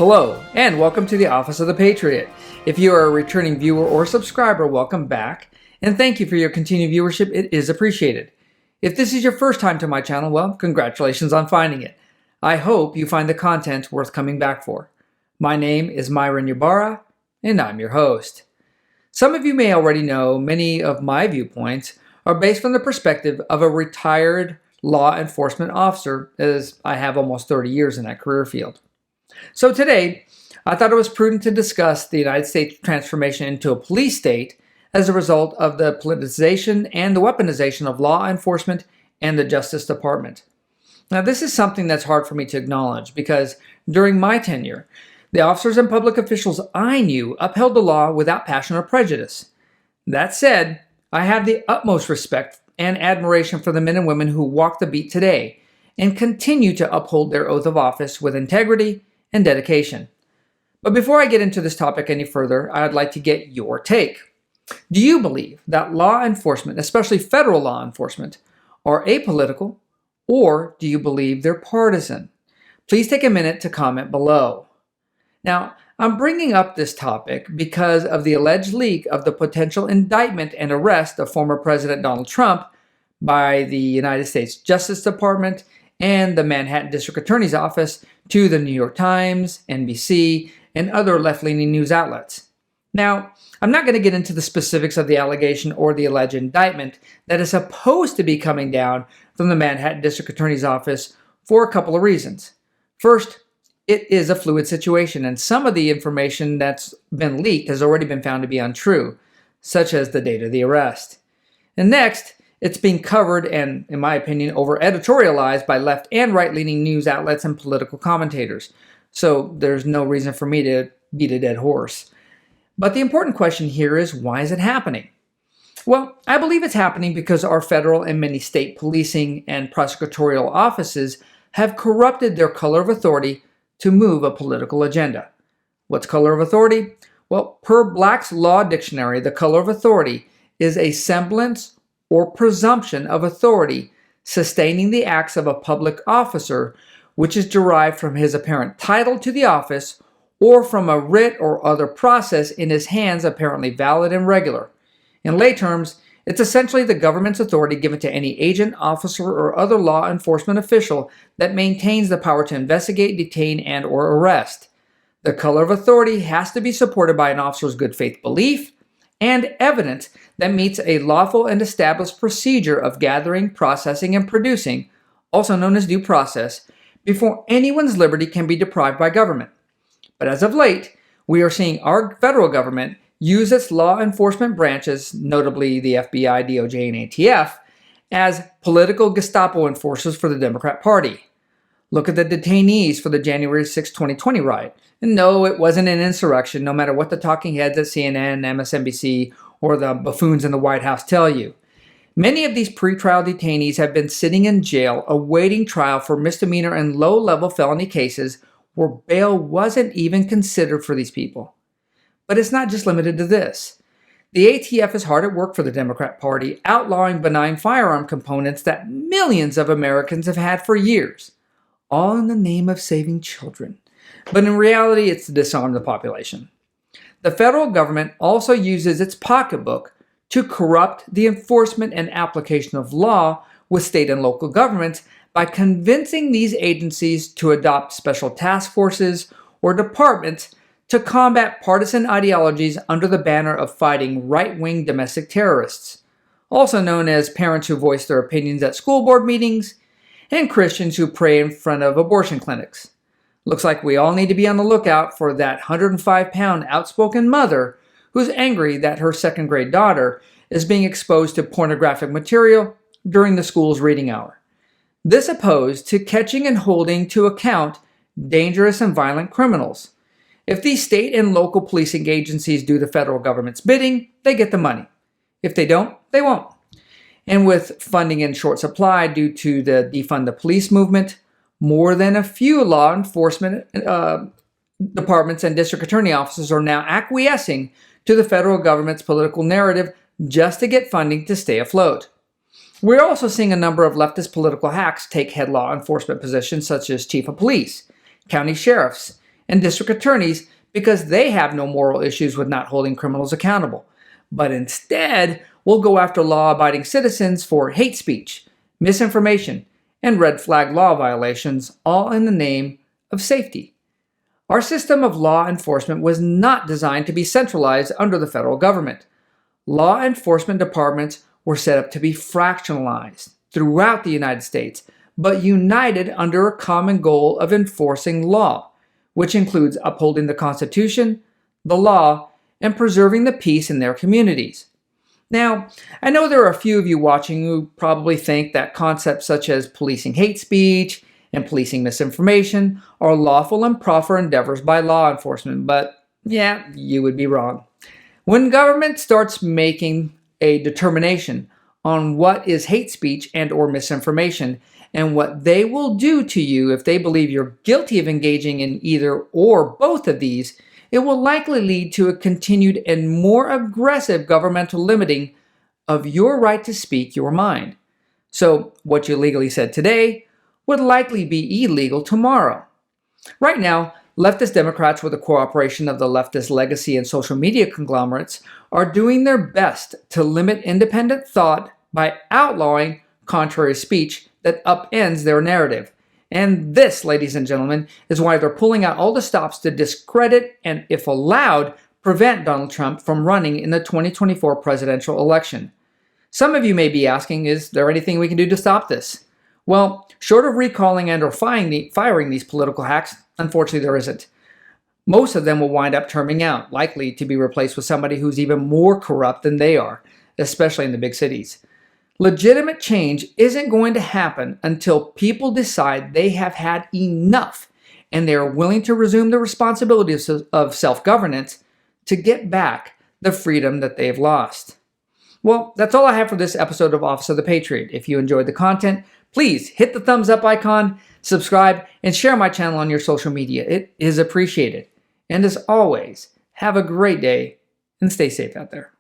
Hello, and welcome to the Office of the Patriot. If you are a returning viewer or subscriber, welcome back, and thank you for your continued viewership. It is appreciated. If this is your first time to my channel, well, congratulations on finding it. I hope you find the content worth coming back for. My name is Myron Ybarra, and I'm your host. Some of you may already know many of my viewpoints are based from the perspective of a retired law enforcement officer, as I have almost 30 years in that career field. So today, I thought it was prudent to discuss the United States transformation into a police state as a result of the politicization and the weaponization of law enforcement and the Justice Department. Now, this is something that's hard for me to acknowledge because during my tenure, the officers and public officials I knew upheld the law without passion or prejudice. That said, I have the utmost respect and admiration for the men and women who walk the beat today and continue to uphold their oath of office with integrity and dedication. But before I get into this topic any further, I'd like to get your take. Do you believe that law enforcement, especially federal law enforcement, are apolitical, or do you believe they're partisan? Please take a minute to comment below. Now, I'm bringing up this topic because of the alleged leak of the potential indictment and arrest of former President Donald Trump by the United States Justice Department and the Manhattan District Attorney's Office to the New York Times, NBC, and other left-leaning news outlets. Now, I'm not going to get into the specifics of the allegation or the alleged indictment that is supposed to be coming down from the Manhattan District Attorney's Office for a couple of reasons. First, it is a fluid situation, and some of the information that's been leaked has already been found to be untrue, such as the date of the arrest. And next, it's being covered and, in my opinion, over-editorialized by left and right-leaning news outlets and political commentators. So there's no reason for me to beat a dead horse. But the important question here is, why is it happening? Well, I believe it's happening because our federal and many state policing and prosecutorial offices have corrupted their color of authority to move a political agenda. What's color of authority? Well, per Black's Law Dictionary, the color of authority is a semblance or presumption of authority sustaining the acts of a public officer, which is derived from his apparent title to the office or from a writ or other process in his hands apparently valid and regular. In lay terms, it's essentially the government's authority given to any agent, officer, or other law enforcement official that maintains the power to investigate, detain, and or arrest. The color of authority has to be supported by an officer's good faith belief and evidence that meets a lawful and established procedure of gathering, processing, and producing, also known as due process, before anyone's liberty can be deprived by government. But as of late, we are seeing our federal government use its law enforcement branches, notably the FBI, DOJ, and ATF, as political Gestapo enforcers for the Democrat Party. Look at the detainees for the January 6, 2020 riot. And no, it wasn't an insurrection, no matter what the talking heads at CNN, MSNBC, or the buffoons in the White House tell you. Many of these pretrial detainees have been sitting in jail awaiting trial for misdemeanor and low-level felony cases where bail wasn't even considered for these people. But it's not just limited to this. The ATF is hard at work for the Democrat Party, outlawing benign firearm components that millions of Americans have had for years, all in the name of saving children. But in reality, it's to disarm the population. The federal government also uses its pocketbook to corrupt the enforcement and application of law with state and local governments by convincing these agencies to adopt special task forces or departments to combat partisan ideologies under the banner of fighting right-wing domestic terrorists, also known as parents who voice their opinions at school board meetings and Christians who pray in front of abortion clinics. Looks like we all need to be on the lookout for that 105-pound outspoken mother who's angry that her second-grade daughter is being exposed to pornographic material during the school's reading hour. This opposed to catching and holding to account dangerous and violent criminals. If these state and local policing agencies do the federal government's bidding, they get the money. If they don't, they won't. And with funding in short supply due to the defund the police movement, more than a few law enforcement departments and district attorney offices are now acquiescing to the federal government's political narrative just to get funding to stay afloat. We're also seeing a number of leftist political hacks take head law enforcement positions such as chief of police, county sheriffs, and district attorneys because they have no moral issues with not holding criminals accountable. But instead, we'll go after law-abiding citizens for hate speech, misinformation, and red flag law violations, all in the name of safety. Our system of law enforcement was not designed to be centralized under the federal government. Law enforcement departments were set up to be fractionalized throughout the United States, but united under a common goal of enforcing law, which includes upholding the Constitution, the law, and preserving the peace in their communities. Now, I know there are a few of you watching who probably think that concepts such as policing hate speech and policing misinformation are lawful and proper endeavors by law enforcement, but yeah, you would be wrong. When government starts making a determination on what is hate speech and or misinformation and what they will do to you if they believe you're guilty of engaging in either or both of these, it will likely lead to a continued and more aggressive governmental limiting of your right to speak your mind. So what you legally said today would likely be illegal tomorrow. Right now, leftist Democrats with the cooperation of the leftist legacy and social media conglomerates are doing their best to limit independent thought by outlawing contrary speech that upends their narrative. And this, ladies and gentlemen, is why they're pulling out all the stops to discredit and, if allowed, prevent Donald Trump from running in the 2024 presidential election. Some of you may be asking, is there anything we can do to stop this? Well, short of recalling and or firing these political hacks, unfortunately there isn't. Most of them will wind up terming out, likely to be replaced with somebody who's even more corrupt than they are, especially in the big cities. Legitimate change isn't going to happen until people decide they have had enough and they are willing to resume the responsibilities of self-governance to get back the freedom that they've lost. Well, that's all I have for this episode of Office of the Patriot. If you enjoyed the content, please hit the thumbs up icon, subscribe, and share my channel on your social media. It is appreciated. And as always, have a great day and stay safe out there.